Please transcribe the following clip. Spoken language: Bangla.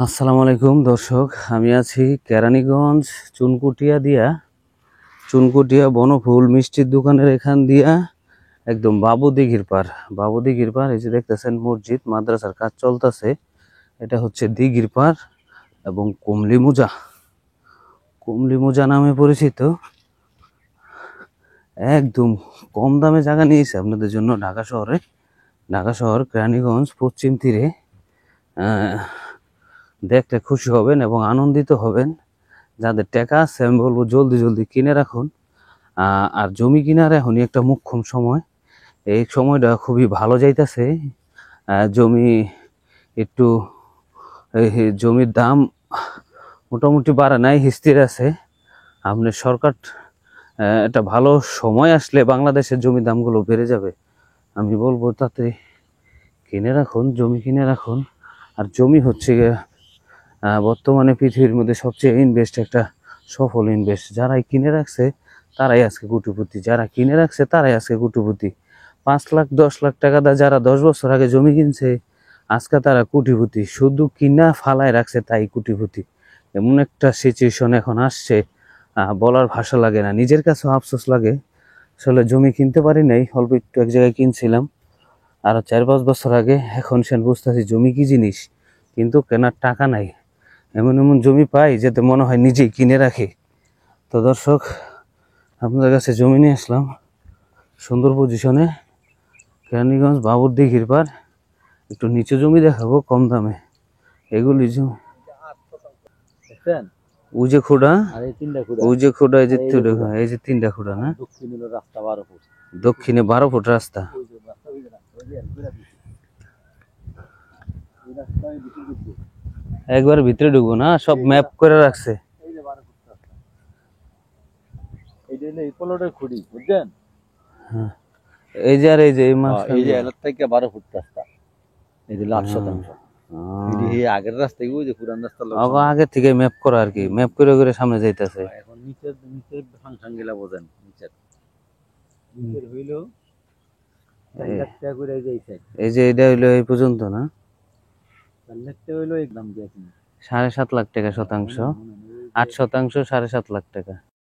আসসালামু আলাইকুম দর্শক, আমি আছি কেরানীগঞ্জ চুনকুটিয়া বনফুল মিষ্টির দোকানের এখান দিয়া একদম বাবু দিঘির পার। এই যে দেখতেছেন মসজিদ মাদ্রাসার কাজ চলতেছে, এটা হচ্ছে দিঘির পার এবং কুমলি মোজা নামে পরিচিত। একদম কম দামে জায়গা নিয়েছে আপনাদের জন্য ঢাকা শহর কেরানীগঞ্জ পশ্চিম তীরে। দেখলে খুশি হবেন এবং আনন্দিত হবেন। যাদের টাকা আছে আমি বলবো জলদি জলদি কিনে রাখুন। আর জমি কিনার এখনই একটা মোক্ষম সময়, এই সময়টা খুবই ভালো যাইতেছে। জমি একটু জমির দাম মোটামুটি বাড়ে নাই, স্থির আছে। আপনার সরকার একটা ভালো সময় আসলে বাংলাদেশের জমির দামগুলো বেড়ে যাবে। আমি বলবো তাতে জমি কিনে রাখুন। আর জমি হচ্ছে বর্তমানে পৃথিবীর মধ্যে সবচেয়ে একটা সফল ইনভেস্ট। যারাই কিনে রাখছে তারাই আজকে কোটিপতি, 5 লাখ 10 লাখ টাকা দা যারা 10 বছর আগে জমি কিনছে আজকে তারা কোটিপতি। শুধু কিনা ফালায় রাখছে তাই কোটিপতি। এমন একটা সিচুয়েশন এখন আসছে, বলার ভাষা লাগে না, নিজের কাছেও আফসোস লাগে। আসলে জমি কিনতে পারি নাই, অল্প একটু এক জায়গায় কিনছিলাম আরো 4-5 বছর আগে। এখন সেন বুঝতেছি জমি কি জিনিস, কিন্তু কেনার টাকা নাই। এমন এমন জমি পাই যেতে মনে হয় নিজেই কিনে রাখি। তো দর্শক, আপনাদের কাছে জমি নিয়ে আসলাম সুন্দর পজিশনে, কেরানীগঞ্জ বাবুর দিঘির পার। একটু নিচু জমি দেখাবো কম দামে। এগুলি জমি ওই যে খুঁড়া, এই যে 3টা খুঁড়া না, দক্ষিণে 12 ফুট রাস্তা। একবার ভিতরে ঢুকবো না, সব ম্যাপ করে রাখছে। এই যে আর এই যে 12 ফুট রাস্তা, এই যে লাভ শতাংশ আগের রাস্তা, ওই যে পুরান রাস্তা আগে থেকে ম্যাপ করা আর কি, ম্যাপ করে করে সামনে যাইতেছে। এখন নিচের ফাংশন গেলা বোঝেন, নিচের হইলো 4 লাখ টাকা করে এই যে এটা হইলো এই পর্যন্ত না, 4 লাখ টাকা হইলো একদম দিয়ে 7.5 লাখ টাকা শতাংশ, 8 শতাংশ 7.5 লাখ টাকা।